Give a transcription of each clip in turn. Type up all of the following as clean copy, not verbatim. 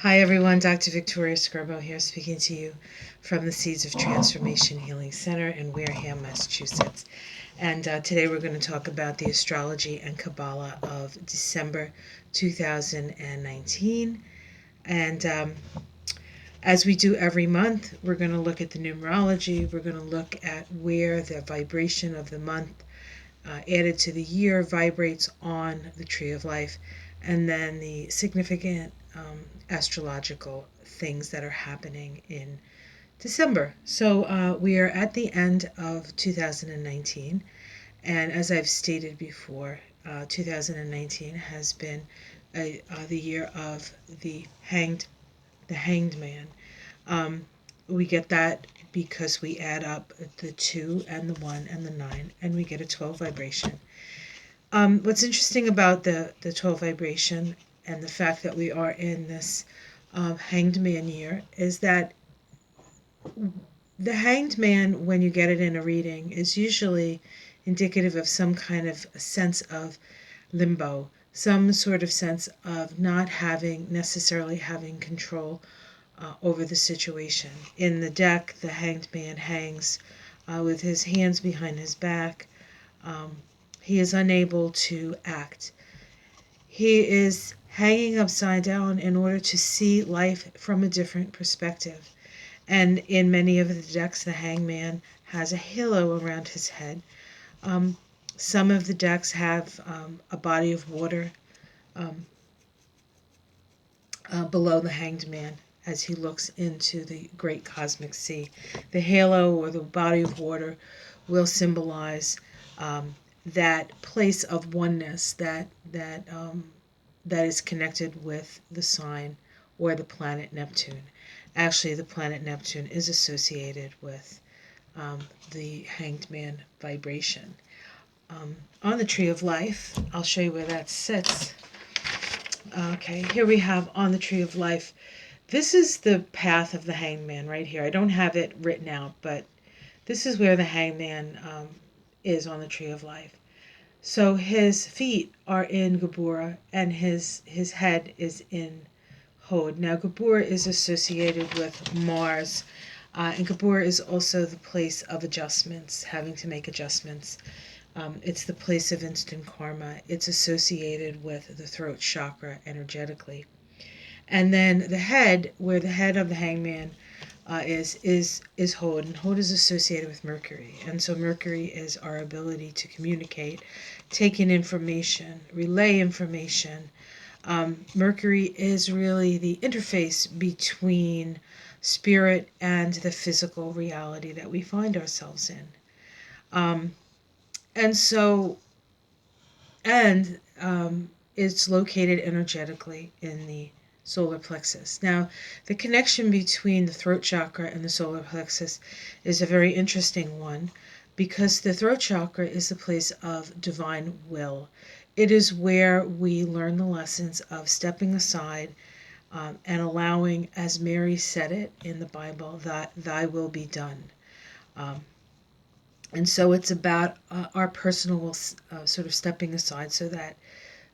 Hi everyone, Dr. Victoria Scarbo here speaking to you from the Seeds of Transformation Healing Center in Wareham, Massachusetts. And today we're going to talk about the Astrology and Kabbalah of December 2019. And as we do every month, we're going to look at the numerology. We're going to look at where the vibration of the month added to the year vibrates on the Tree of Life, and then the significant astrological things that are happening in December. So we are at the end of 2019, and as I've stated before, 2019 has been the year of the hanged man. We get that because we add up the 2 and the 1 and the 9, and we get a 12 vibration. What's interesting about the 12 vibration and the fact that we are in this hanged man year is that the hanged man, when you get it in a reading, is usually indicative of some kind of sense of limbo, some sort of sense of not necessarily having control over the situation. In the deck, the hanged man hangs with his hands behind his back. He is unable to act. He is hanging upside down in order to see life from a different perspective. And in many of the decks, the hangman has a halo around his head. Some of the decks have a body of water below the hanged man as he looks into the great cosmic sea. The halo or the body of water will symbolize that place of oneness that is connected with the sign or the planet Neptune. Actually, the planet Neptune is associated with the hanged man vibration. On the Tree of Life, I'll show you where that sits. Okay, here we have on the Tree of Life. This is the path of the hangman right here. I don't have it written out, but this is where the hangman is on the Tree of Life. So his feet are in Geburah and his head is in Hod. Now Geburah is associated with Mars, and Geburah is also the place of adjustments, having to make adjustments. It's the place of instant karma. It's associated with the throat chakra energetically. And then the head, where the head of the hangman is Hod, and Hod is associated with Mercury. And so Mercury is our ability to communicate, take in information, relay information. Mercury is really the interface between spirit and the physical reality that we find ourselves in. And so, and it's located energetically in the solar plexus. Now, the connection between the throat chakra and the solar plexus is a very interesting one because the throat chakra is the place of divine will. It is where we learn the lessons of stepping aside and allowing, as Mary said it in the Bible, that thy will be done. And so it's about our personal sort of stepping aside so that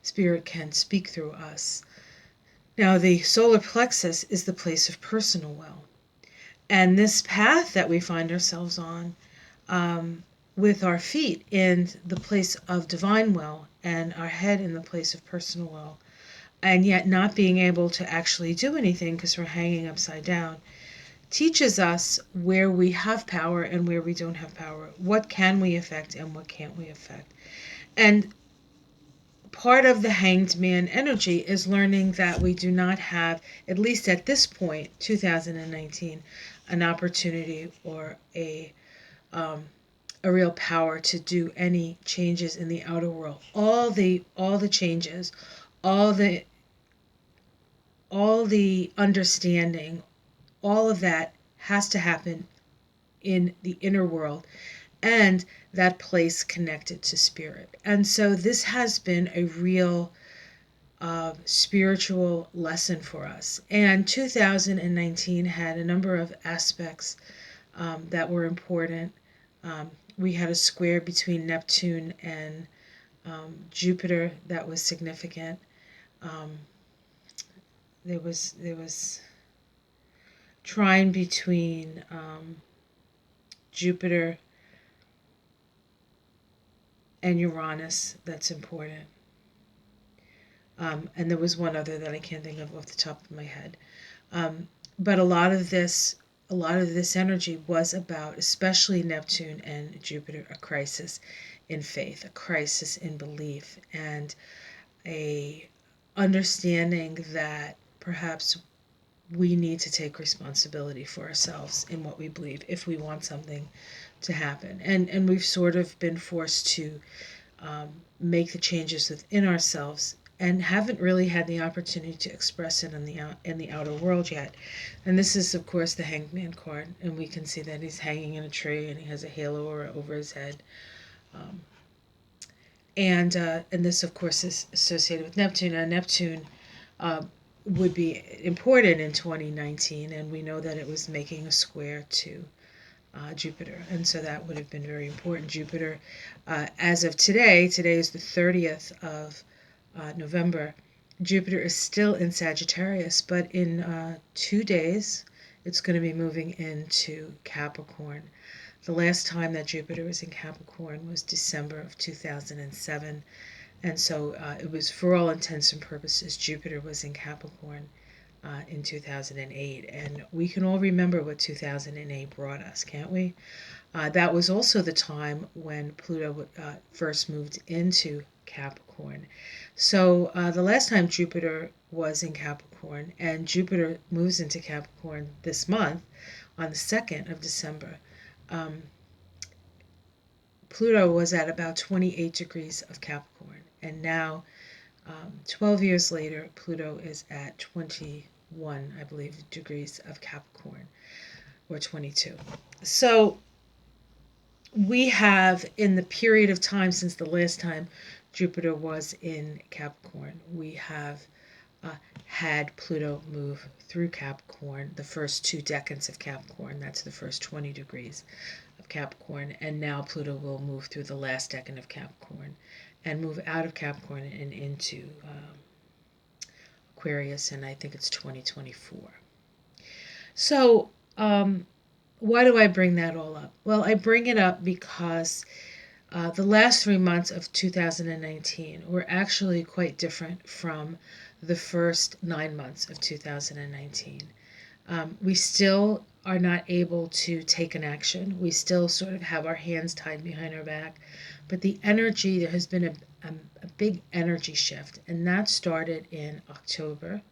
Spirit can speak through us. Now, the solar plexus is the place of personal will. And this path that we find ourselves on, with our feet in the place of divine will and our head in the place of personal will, and yet not being able to actually do anything because we're hanging upside down, teaches us where we have power and where we don't have power. What can we affect and what can't we affect? And part of the hanged man energy is learning that we do not have, at least at this point, 2019, an opportunity or a real power to do any changes in the outer world. All the changes, all the understanding, all of that has to happen in the inner world and that place connected to spirit. And so this has been a real spiritual lesson for us. And 2019 had a number of aspects that were important. We had a square between Neptune and Jupiter that was significant. there was trine between Jupiter and Uranus that's important. And there was one other that I can't think of off the top of my head. But a lot of this energy was about, especially Neptune and Jupiter, a crisis in faith, a crisis in belief, and a understanding that perhaps we need to take responsibility for ourselves in what we believe if we want something to happen. And we've sort of been forced to make the changes within ourselves and haven't really had the opportunity to express it in the outer world yet. And this is, of course, the Hangman card, and we can see that he's hanging in a tree and he has a halo over his head. Um, and this, of course, is associated with Neptune. And Neptune would be important in 2019, and we know that it was making a square to Jupiter, and so that would have been very important. Jupiter, as of today is the 30th of November. Jupiter is still in Sagittarius, but in 2 days, it's going to be moving into Capricorn. The last time that Jupiter was in Capricorn was December of 2007, and so it was, for all intents and purposes, Jupiter was in Capricorn in 2008. And we can all remember what 2008 brought us, can't we? That was also the time when Pluto first moved into Capricorn. So the last time Jupiter was in Capricorn, and Jupiter moves into Capricorn this month on the 2nd of December, Pluto was at about 28 degrees of Capricorn. And now, 12 years later, Pluto is at 21, I believe, degrees of Capricorn, or 22. So we have, in the period of time since the last time Jupiter was in Capricorn, we have had Pluto move through Capricorn, the first 2 decans of Capricorn, that's the first 20 degrees of Capricorn, and now Pluto will move through the last decan of Capricorn and move out of Capricorn and into Aquarius, and I think it's 2024. So, why do I bring that all up? Well, I bring it up because the last 3 months of 2019 were actually quite different from the first 9 months of 2019. We still are not able to take an action. We still sort of have our hands tied behind our back. But the energy, there has been a big energy shift, and that started in October.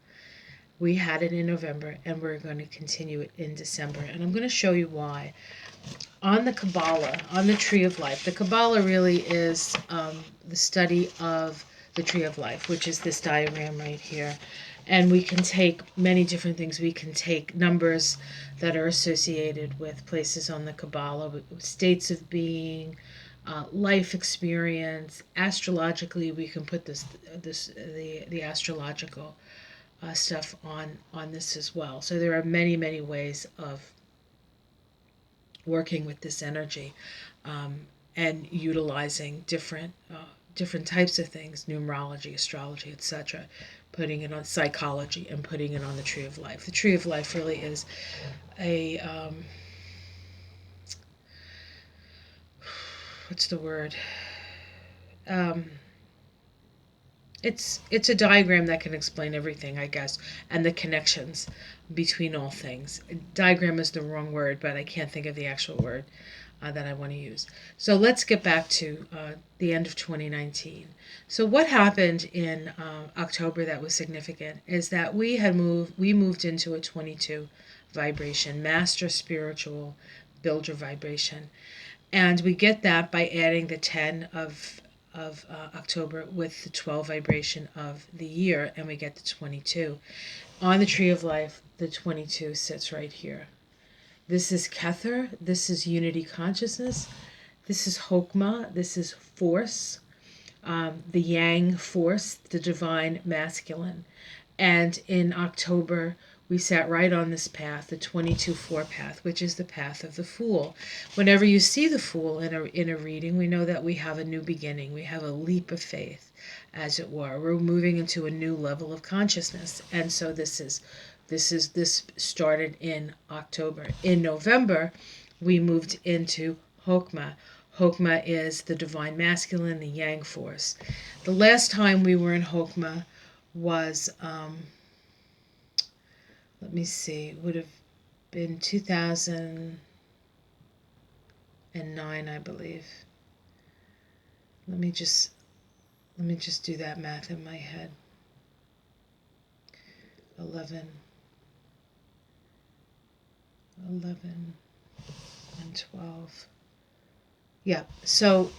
We had it in November, and we're going to continue it in December. And I'm going to show you why. On the Kabbalah, on the Tree of Life, the Kabbalah really is the study of the Tree of Life, which is this diagram right here. And we can take many different things. We can take numbers that are associated with places on the Kabbalah, with states of being, life experience. Astrologically, we can put the astrological stuff on this as well. So there are many, many ways of working with this energy and utilizing different types of things, numerology, astrology, etc., putting it on psychology and putting it on the Tree of Life. The Tree of Life really is a what's the word? It's a diagram that can explain everything, I guess, and the connections between all things. Diagram is the wrong word, but I can't think of the actual word that I want to use. So let's get back to the end of 2019. So what happened in October that was significant is that we moved into a 22 vibration, master spiritual builder vibration. And we get that by adding the 10 of October with the 12 vibration of the year, and we get the 22. On the Tree of Life, the 22 sits right here. This is Kether, this is unity consciousness, this is Hokmah, this is force, the Yang force, the divine masculine. And in October, we sat right on this path, the 22-4 path, which is the path of the Fool. Whenever you see the Fool in a reading, we know that we have a new beginning. We have a leap of faith. as it were. We're moving into a new level of consciousness. And so this started in October. In November, we moved into Hokmah. Hokmah is the divine masculine, the yang force. The last time we were in Hokmah was, let me see, would have been 2009, I believe. Let me just do that math in my head. 11 and 12. Yeah, so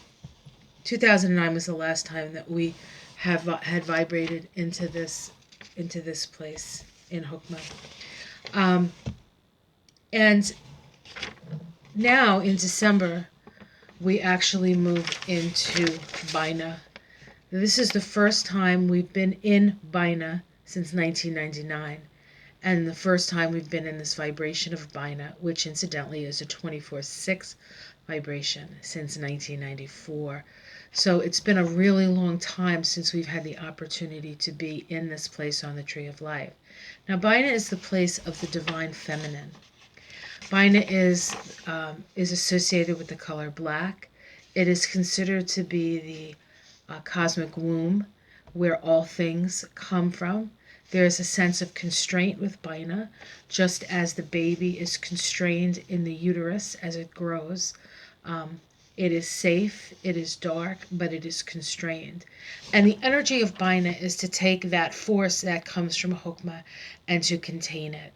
2009 was the last time that we had vibrated into this place in Hokmah. And now in December, we actually moved into Bina. This is the first time we've been in Bina since 1999. And the first time we've been in this vibration of Bina, which incidentally is a 24/6 vibration since 1994. So it's been a really long time since we've had the opportunity to be in this place on the Tree of Life. Now, Bina is the place of the divine feminine. Bina is associated with the color black. It is considered to be the cosmic womb where all things come from. There is a sense of constraint with Bina, just as the baby is constrained in the uterus as it grows. It is safe, it is dark, but it is constrained. And the energy of Bina is to take that force that comes from Hokmah and to contain it.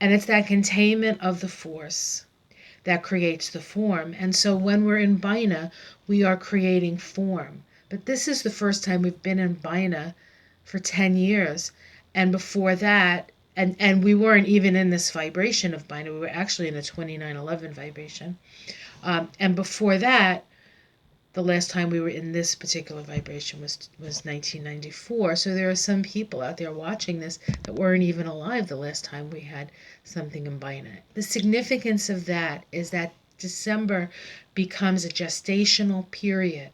And it's that containment of the force that creates the form. And so when we're in Bina, we are creating form. But this is the first time we've been in Bina for 10 years. And before that, and we weren't even in this vibration of Bina. We were actually in a 2911 vibration. And before that, the last time we were in this particular vibration was 1994. So there are some people out there watching this that weren't even alive the last time we had something in Bina. The significance of that is that December becomes a gestational period.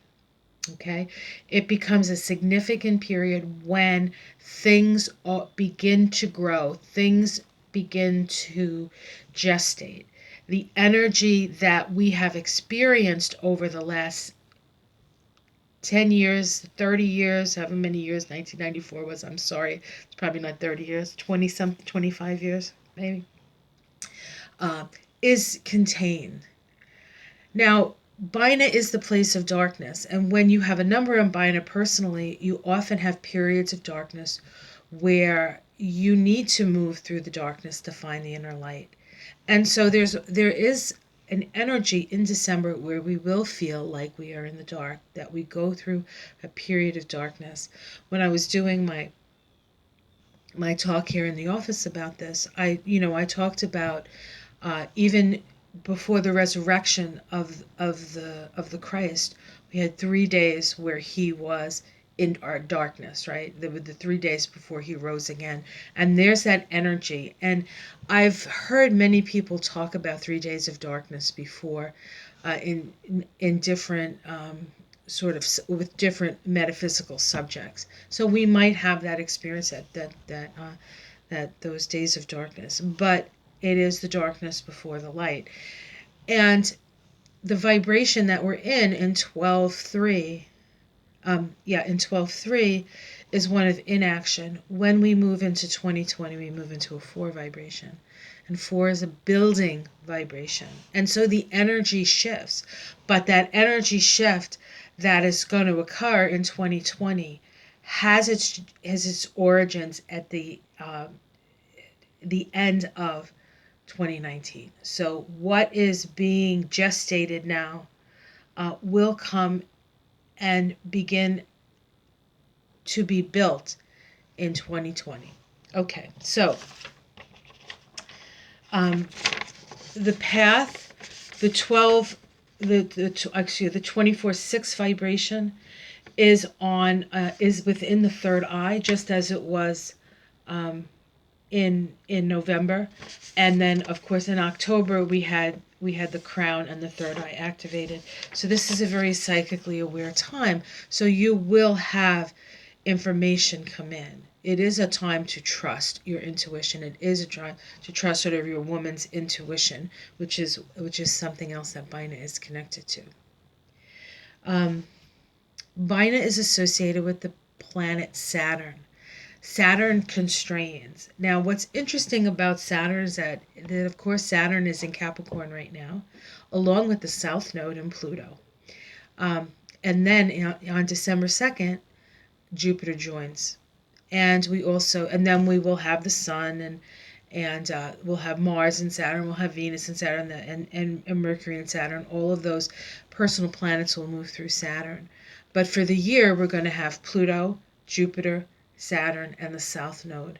Okay, it becomes a significant period when things begin to grow, things begin to gestate. The energy that we have experienced over the last 10 years, 30 years, however many years 1994 was, I'm sorry, it's probably not 30 years, 20-something, 25 years, maybe, is contained. Now, Bina is the place of darkness, and when you have a number in Bina personally, you often have periods of darkness where you need to move through the darkness to find the inner light. And so there is an energy in December where we will feel like we are in the dark, that we go through a period of darkness. When I was doing my talk here in the office about this, I talked about even before the resurrection of the Christ, we had 3 days where he was in our darkness, right? There were the 3 days before he rose again. And there's that energy. And I've heard many people talk about 3 days of darkness before in different sort of with different metaphysical subjects. So we might have that experience that those days of darkness. But it is the darkness before the light. And the vibration that we're in 12.3, in 12.3 is one of inaction. When we move into 2020, we move into a 4 vibration. And 4 is a building vibration. And so the energy shifts. But that energy shift that is going to occur in 2020 has its origins at the end of 2019. So what is being gestated now will come and begin to be built in 2020. Okay, so the path, the 24/6 vibration is within the third eye, just as it was in November. And then of course in October we had the crown and the third eye activated. So this is a very psychically aware time. So you will have information come in. It is a time to trust your intuition. It is a time to trust sort of your woman's intuition, which is something else that Bina is connected to. Bina is associated with the planet Saturn. Saturn constrains. Now, what's interesting about Saturn is that of course, Saturn is in Capricorn right now, along with the South Node and Pluto. And then on December 2nd, Jupiter joins. And then we will have the Sun, and we'll have Mars and Saturn, we'll have Venus and Saturn, and Mercury and Saturn. All of those personal planets will move through Saturn. But for the year, we're going to have Pluto, Jupiter, Saturn, and the South Node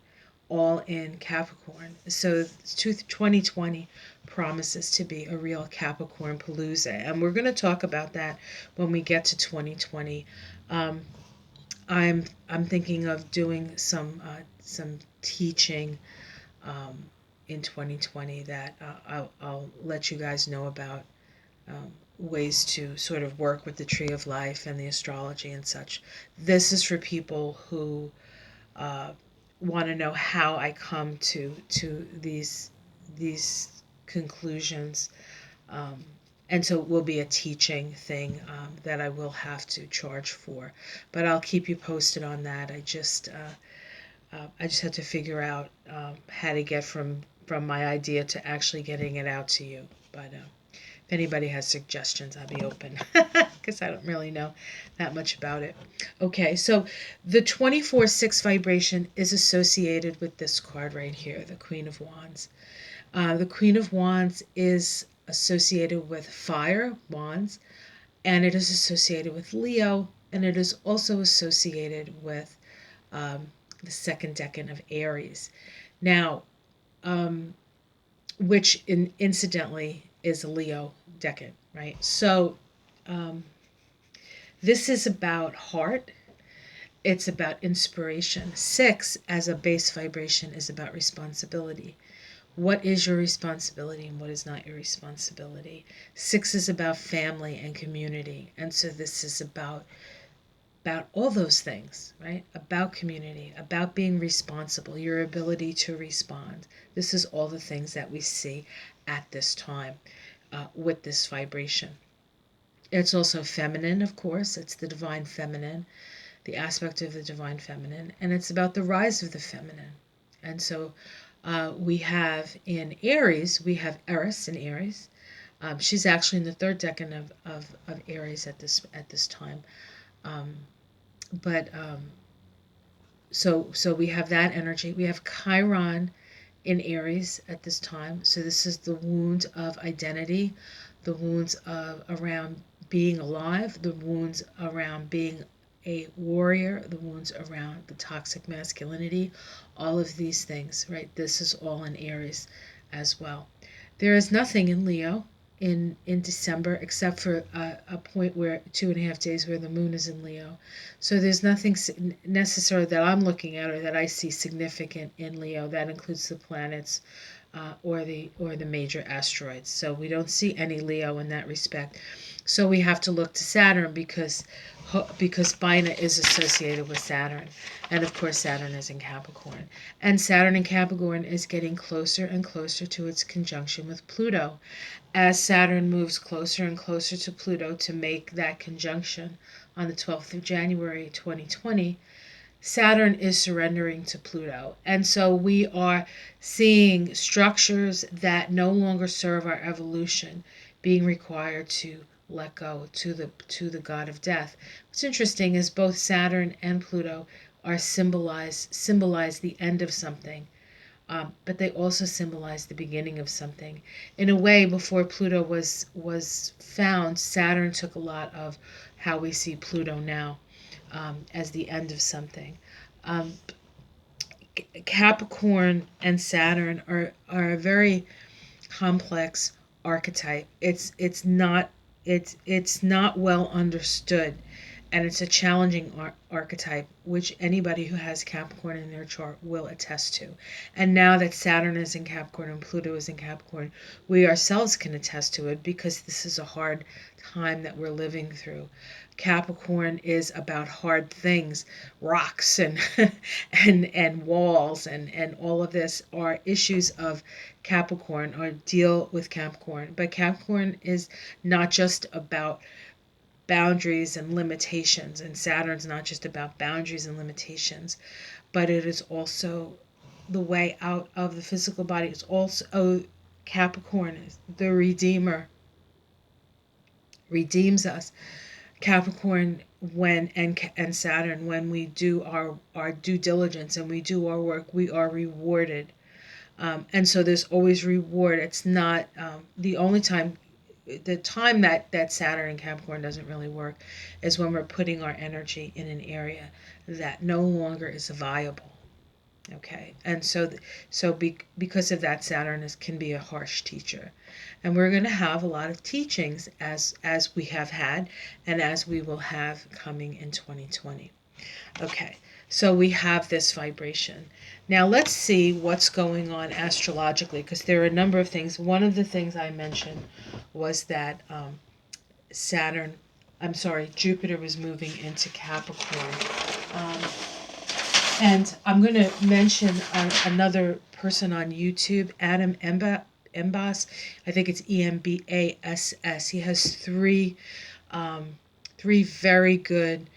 all in Capricorn. So 2020 promises to be a real Capricorn palooza. And we're going to talk about that when we get to 2020. I'm thinking of doing some teaching in 2020 that I'll let you guys know about, ways to sort of work with the tree of life and the astrology and such. This is for people who want to know how I come to these conclusions. And so it will be a teaching thing that I will have to charge for, but I'll keep you posted on that. I just have to figure out how to get from my idea to actually getting it out to you. But if anybody has suggestions, I'll be open, because I don't really know that much about it. Okay, so the 24/6 vibration is associated with this card right here, the Queen of Wands. The Queen of Wands is associated with fire, wands, and it is associated with Leo, and it is also associated with the second decan of Aries. Now, which incidentally is a Leo decan, right? So this is about heart. It's about inspiration. 6 as a base vibration is about responsibility. What is your responsibility and what is not your responsibility? 6 is about family and community. And so this is about all those things, right? About community, about being responsible, your ability to respond. This is all the things that we see at this time with this vibration. It's also feminine, of course. It's the divine feminine, the aspect of the divine feminine, and it's about the rise of the feminine. And so we have in Aries, we have Eris in Aries. She's actually in the third decan of Aries at this time. So we have that energy. We have Chiron in Aries at this time. So this is the wound of identity, the wounds around being alive, the wounds around being a warrior, the wounds around the toxic masculinity, all of these things, right? This is all in Aries as well. There is nothing in Leo in December except for a point where 2.5 days where the moon is in Leo. So there's nothing necessarily that I'm looking at or that I see significant in Leo. That includes the planets or the major asteroids. So we don't see any Leo in that respect. So we have to look to Saturn because Bina is associated with Saturn. And of course Saturn is in Capricorn. And Saturn in Capricorn is getting closer and closer to its conjunction with Pluto. As Saturn moves closer and closer to Pluto to make that conjunction on the 12th of January 2020, Saturn is surrendering to Pluto. And so we are seeing structures that no longer serve our evolution being required to let go to the god of death. What's interesting is both Saturn and Pluto are symbolize the end of something, but they also symbolize the beginning of something. In a way, before Pluto was found, Saturn took a lot of how we see Pluto now, as the end of something. Capricorn and Saturn are a very complex archetype. It's not well understood, and it's a challenging archetype, which anybody who has Capricorn in their chart will attest to. And now that Saturn is in Capricorn and Pluto is in Capricorn, we ourselves can attest to it because this is a hard time that we're living through. Capricorn is about hard things, rocks and and walls and all of this are issues of Capricorn or deal with Capricorn. But Capricorn is not just about boundaries and limitations, and Saturn's not just about boundaries and limitations, but it is also the way out of the physical body. It's also Capricorn is the redeemer, redeems us. Capricorn, when and Saturn, when we do our due diligence and we do our work, we are rewarded. And so there's always reward. It's not the only time. The time that Saturn and Capricorn doesn't really work is when we're putting our energy in an area that no longer is viable. Okay, and because of that, Saturn can be a harsh teacher, and we're going to have a lot of teachings as we have had, and as we will have coming in 2020. Okay, so we have this vibration. Now let's see what's going on astrologically, because there are a number of things. One of the things I mentioned was that Jupiter was moving into Capricorn. Um, and I'm going to mention another person on YouTube, Adam Embas. I think it's Embass. He has three very good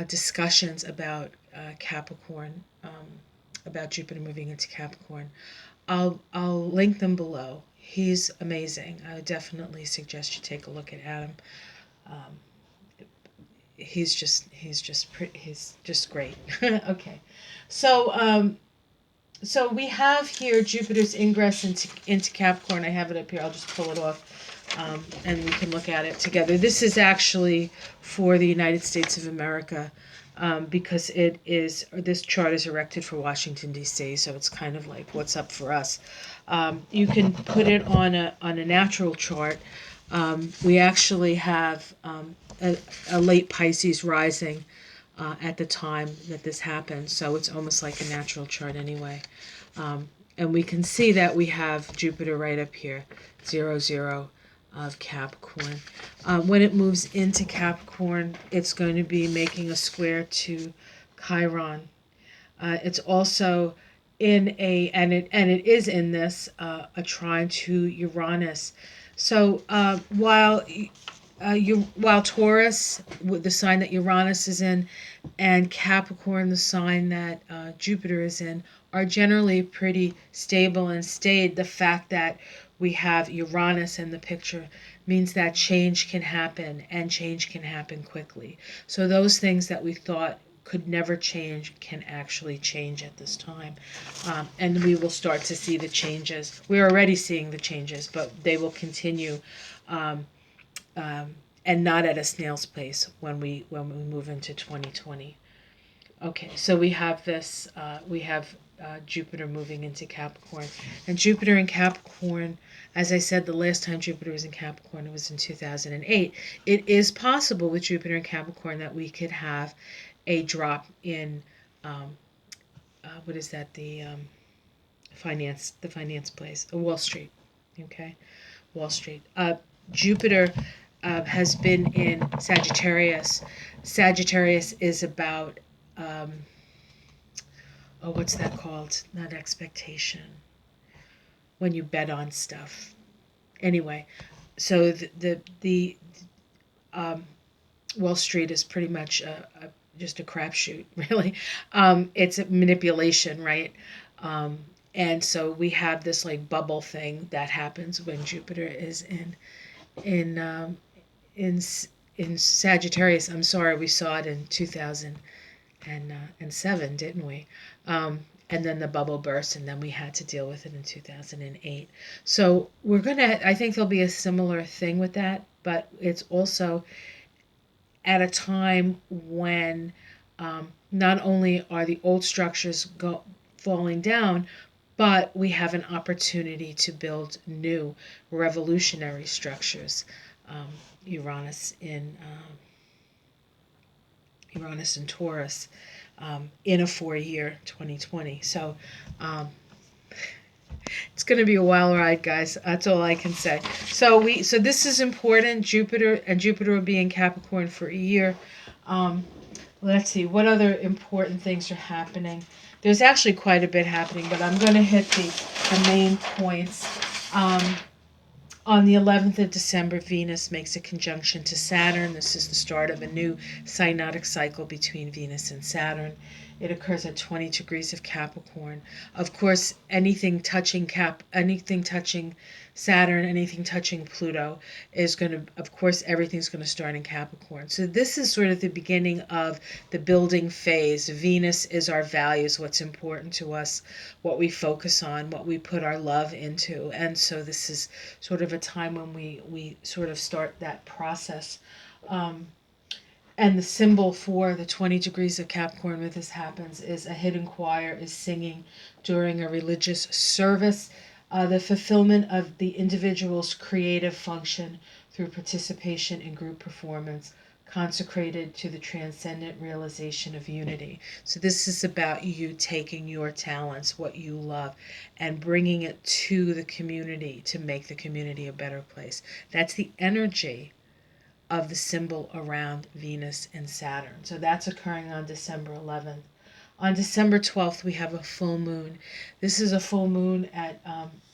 discussions about Capricorn, about Jupiter moving into Capricorn. I'll link them below. He's amazing. I would definitely suggest you take a look at Adam. Um, he's just great. Okay, so so we have here Jupiter's ingress into Capricorn. I have it up here. I'll just pull it off, and we can look at it together. This is actually for the United States of America, because this chart is erected for Washington D.C. So it's kind of like what's up for us. You can put it on a natural chart. We actually have a late Pisces rising at the time that this happened, so it's almost like a natural chart anyway. And we can see that we have Jupiter right up here, 0, of Capricorn. When it moves into Capricorn, it's going to be making a square to Chiron. It's also and it is in this a trine to Uranus. So while Taurus, the sign that Uranus is in, and Capricorn, the sign that Jupiter is in, are generally pretty stable and staid, the fact that we have Uranus in the picture means that change can happen, and change can happen quickly. So those things that we thought could never change can actually change at this time. And we will start to see the changes. We're already seeing the changes, but they will continue. And not at a snail's pace when we move into 2020. Okay, so we have this. We have Jupiter moving into Capricorn, and Jupiter in Capricorn. As I said, the last time Jupiter was in Capricorn, it was in 2008. It is possible with Jupiter in Capricorn that we could have a drop in what is that? The finance place, Wall Street. Okay, Wall Street. Jupiter has been in Sagittarius. Sagittarius is about, what's that called? Not expectation. When you bet on stuff. Anyway, so the Wall Street is pretty much just a crapshoot, really. It's a manipulation, right? And so we have this like bubble thing that happens when Jupiter is in in in Sagittarius. I'm sorry, we saw it in 2007, didn't we? And then the bubble burst, and then we had to deal with it in 2008. So I think there'll be a similar thing with that, but it's also at a time when not only are the old structures falling down, but we have an opportunity to build new revolutionary structures. Um, Uranus in Taurus in a 4-year 2020. So going to be a wild ride, guys. That's all I can say. So this is important. Jupiter will be in Capricorn for a year. Let's see what other important things are happening. There's actually quite a bit happening, but I'm going to hit the main points. On the 11th of December, Venus makes a conjunction to Saturn. This is the start of a new synodic cycle between Venus and Saturn. It occurs at 20 degrees of Capricorn. Of course, anything touching Saturn, anything touching Pluto is going to, of course, everything's going to start in Capricorn. So this is sort of the beginning of the building phase. Venus is our values, what's important to us, what we focus on, what we put our love into. And so this is sort of a time when we sort of start that process. And the symbol for the 20 degrees of Capricorn when this happens is a hidden choir is singing during a religious service. The fulfillment of the individual's creative function through participation in group performance, consecrated to the transcendent realization of unity. So this is about you taking your talents, what you love, and bringing it to the community to make the community a better place. That's the energy of the symbol around Venus and Saturn. So that's occurring on December 11th. On December 12th, we have a full moon. This is a full moon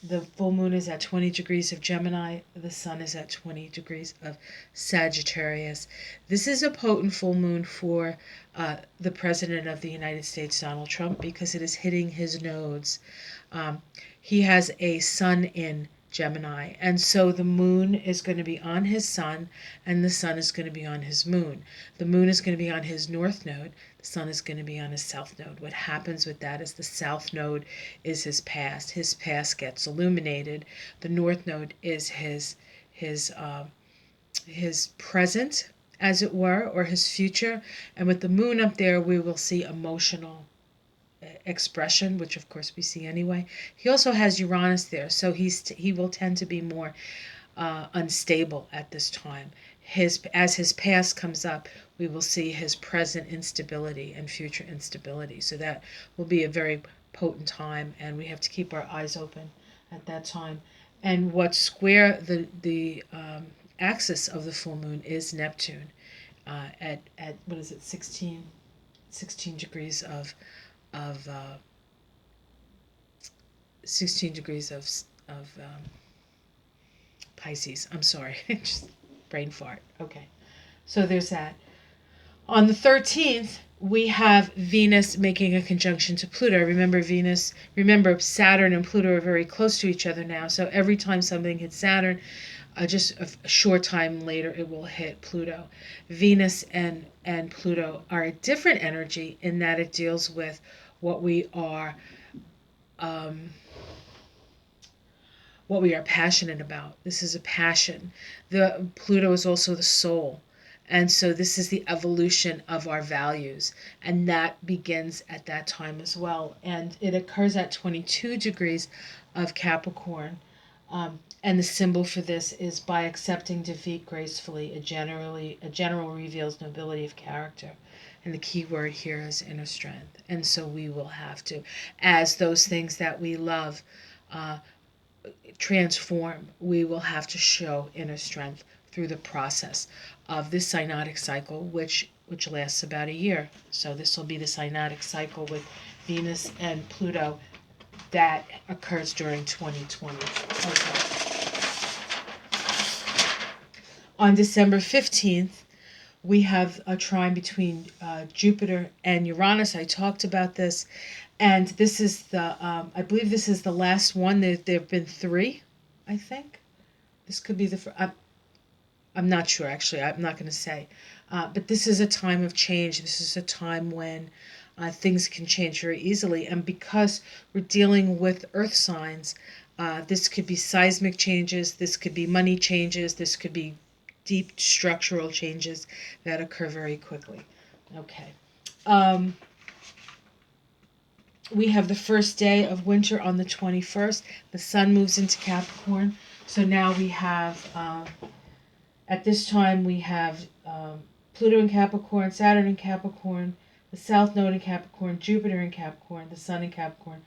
the full moon is at 20 degrees of Gemini. The sun is at 20 degrees of Sagittarius. This is a potent full moon for the President of the United States, Donald Trump, because it is hitting his nodes. He has a sun in Gemini, and so the moon is going to be on his sun, and the sun is going to be on his moon. The moon is going to be on his north node. The sun is going to be on his south node. What happens with that is the south node is his past. His past gets illuminated. The north node is his present, as it were, or his future. And with the moon up there, we will see emotional expression, which of course we see anyway. He also has Uranus there, so he will tend to be more unstable at this time. As his past comes up, we will see his present instability and future instability. So that will be a very potent time, and we have to keep our eyes open at that time. And what's square the axis of the full moon is Neptune at what is it, 16 degrees of 16 degrees of Pisces. I'm sorry, just brain fart. Okay, so there's that. On the 13th, we have Venus making a conjunction to Pluto. Remember Saturn and Pluto are very close to each other now. So every time something hits Saturn, just a short time later, it will hit Pluto. Venus and Pluto are a different energy in that it deals with what we are passionate about. This is a passion. The Pluto is also the soul. And so this is the evolution of our values. And that begins at that time as well. And it occurs at 22 degrees of Capricorn. And the symbol for this is by accepting defeat gracefully, a general reveals nobility of character. And the key word here is inner strength. And so we will have to, as those things that we love transform, we will have to show inner strength through the process of this synodic cycle, which lasts about a year. So this will be the synodic cycle with Venus and Pluto that occurs during 2020. Okay. On December 15th, we have a trine between Jupiter and Uranus. I talked about this. And this is I believe this is the last one. There have been 3, I think. This could be I'm not sure, actually. I'm not going to say. But this is a time of change. This is a time when things can change very easily. And because we're dealing with earth signs, this could be seismic changes. This could be money changes. This could be deep structural changes that occur very quickly. Okay. We have the first day of winter on the 21st. The sun moves into Capricorn. So now we have, at this time, we have Pluto in Capricorn, Saturn in Capricorn, the South Node in Capricorn, Jupiter in Capricorn, the Sun in Capricorn.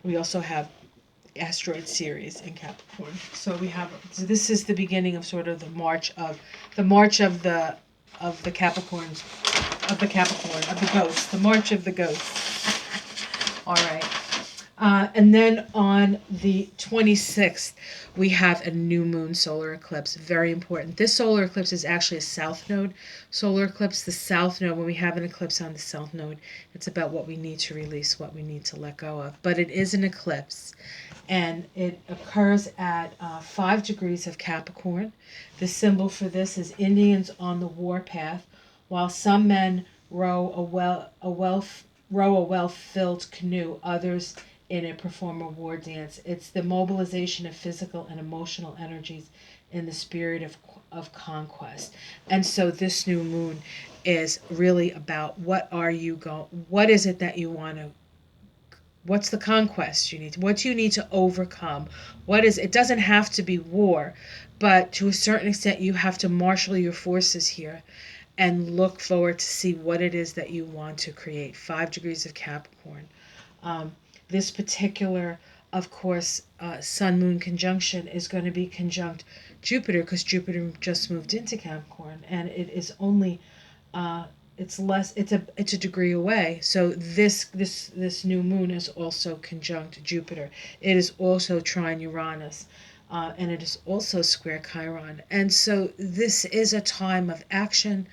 We also have asteroid series in Capricorn. So this is the beginning of sort of the march of the Capricorns of the ghosts, the march of the ghosts. All right. And then on the 26th, we have a new moon solar eclipse. Very important. This solar eclipse is actually a south node solar eclipse. The south node, when we have an eclipse on the south node, it's about what we need to release, what we need to let go of. But it is an eclipse, and it occurs at 5 degrees of Capricorn. The symbol for this is Indians on the warpath, while some men row a well-filled canoe, others in it perform a war dance. It's the mobilization of physical and emotional energies in the spirit of conquest. And so this new moon is really about what is it that you want to, what's the conquest you need, what you need to overcome. It doesn't have to be war, but to a certain extent you have to marshal your forces here and look forward to see what it is that you want to create. 5 degrees of Capricorn. This particular, of course, Sun-Moon conjunction is going to be conjunct Jupiter, because Jupiter just moved into Capricorn, and it is only it's a degree away. So this new moon is also conjunct Jupiter. It is also trine Uranus, and it is also square Chiron. And so this is a time of action.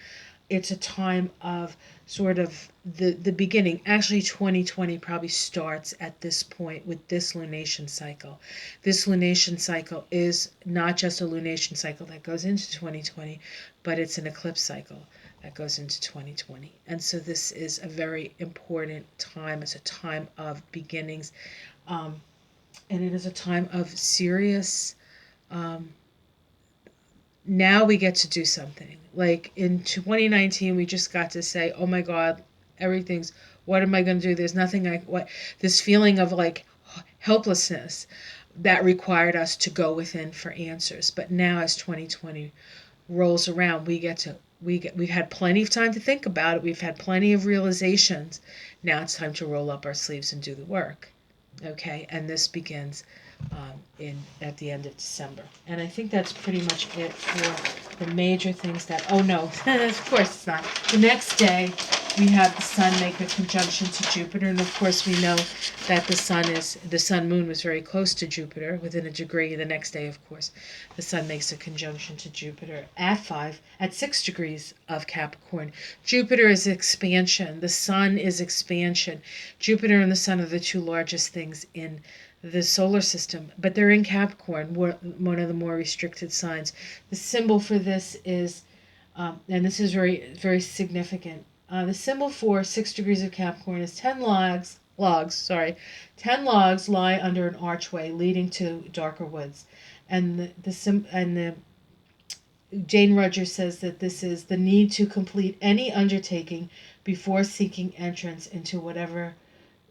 It's a time of sort of the beginning. Actually, 2020 probably starts at this point with this lunation cycle. This lunation cycle is not just a lunation cycle that goes into 2020, but it's an eclipse cycle that goes into 2020. And so this is a very important time. It's a time of beginnings, and it is a time of serious now we get to do something. Like in 2019, we just got to say, oh my God, what am I going to do? There's nothing this feeling of like helplessness that required us to go within for answers. But now as 2020 rolls around, we've had plenty of time to think about it. We've had plenty of realizations. Now it's time to roll up our sleeves and do the work. Okay. And this begins at the end of December. And I think that's pretty much it for the major things oh no, of course it's not. The next day we have the Sun make a conjunction to Jupiter, and of course we know that the Sun Moon was very close to Jupiter, within a degree. The next day, of course, the Sun makes a conjunction to Jupiter at 6 degrees of Capricorn. Jupiter is expansion. The Sun is expansion. Jupiter and the Sun are the two largest things in the solar system, but they're in Capricorn, one of the more restricted signs. The symbol for this is, and this is very, very significant. The symbol for 6 degrees of Capricorn is 10 logs lie under an archway leading to darker woods. And the Jane Rogers says that this is the need to complete any undertaking before seeking entrance into whatever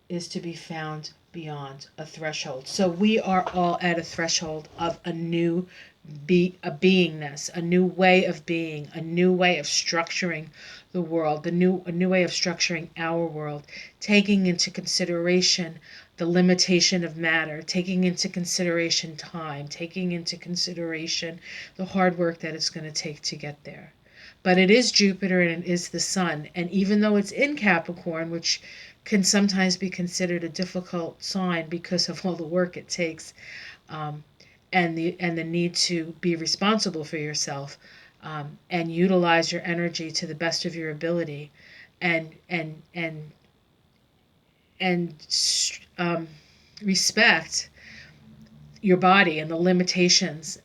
is to be found beyond a threshold. So we are all at a threshold of a new beingness, a new way of being, a new way of structuring the world, a new way of structuring our world, taking into consideration the limitation of matter, taking into consideration time, taking into consideration the hard work that it's going to take to get there. But it is Jupiter and it is the Sun, and even though it's in Capricorn, which can sometimes be considered a difficult sign because of all the work it takes, and the need to be responsible for yourself, and utilize your energy to the best of your ability, and respect your body and the limitations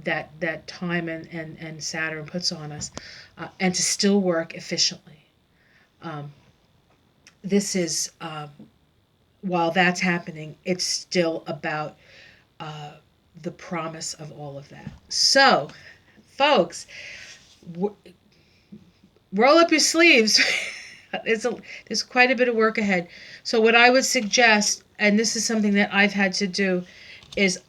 that time and Saturn puts on us, and to still work efficiently. This is, while that's happening, it's still about the promise of all of that. So, folks, roll up your sleeves. There's quite a bit of work ahead. So what I would suggest, and this is something that I've had to do, is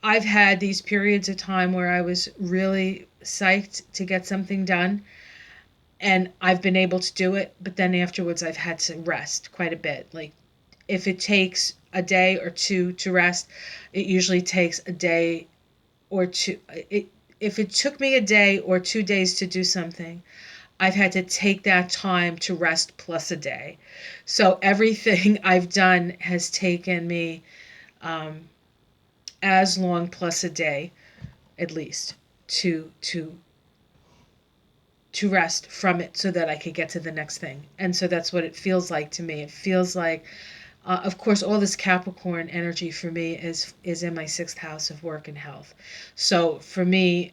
I've had these periods of time where I was really psyched to get something done, and I've been able to do it, but then afterwards I've had to rest quite a bit. Like, if it takes a day or two to rest, it usually takes a day or two. If it took me a day or 2 days to do something, I've had to take that time to rest plus a day. So everything I've done has taken me um, as long plus a day at least to to rest from it so that I could get to the next thing. And so that's what it feels like to me. It feels like, of course, all this Capricorn energy for me is in my sixth house of work and health. So for me,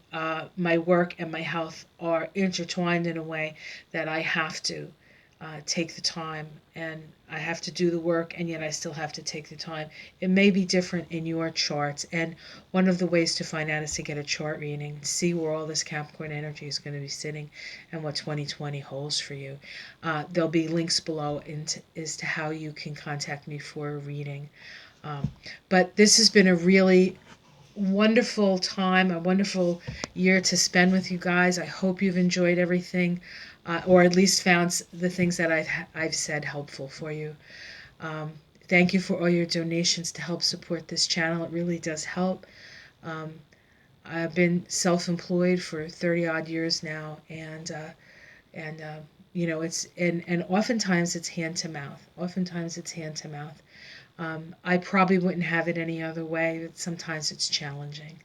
my work and my health are intertwined in a way that I have to take the time, and I have to do the work, and yet I still have to take the time. It may be different in your charts, and one of the ways to find out is to get a chart reading, see where all this Capricorn energy is going to be sitting, and what 2020 holds for you. There'll be links below as to how you can contact me for a reading. But this has been a really wonderful time, a wonderful year to spend with you guys. I hope you've enjoyed everything, or at least found the things that I've said helpful for you. Um, Thank you for all your donations to help support this channel. It really does help. Um, I've been self-employed for 30 odd years now, and it's and oftentimes it's hand to mouth. Oftentimes it's hand to mouth. I probably wouldn't have it any other way, but sometimes it's challenging.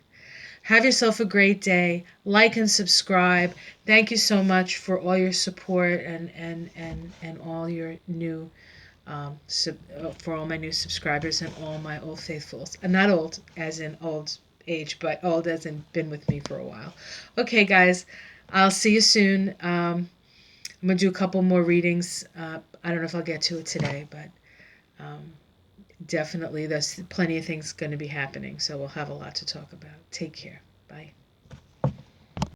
Have yourself a great day. Like and subscribe. Thank you so much for all your support and all your new for all my new subscribers and all my old faithfuls. Not old as in old age, but old as in been with me for a while. Okay, guys, I'll see you soon. I'm gonna do a couple more readings. I don't know if I'll get to it today, but definitely there's plenty of things going to be happening, so we'll have a lot to talk about. Take care. Bye.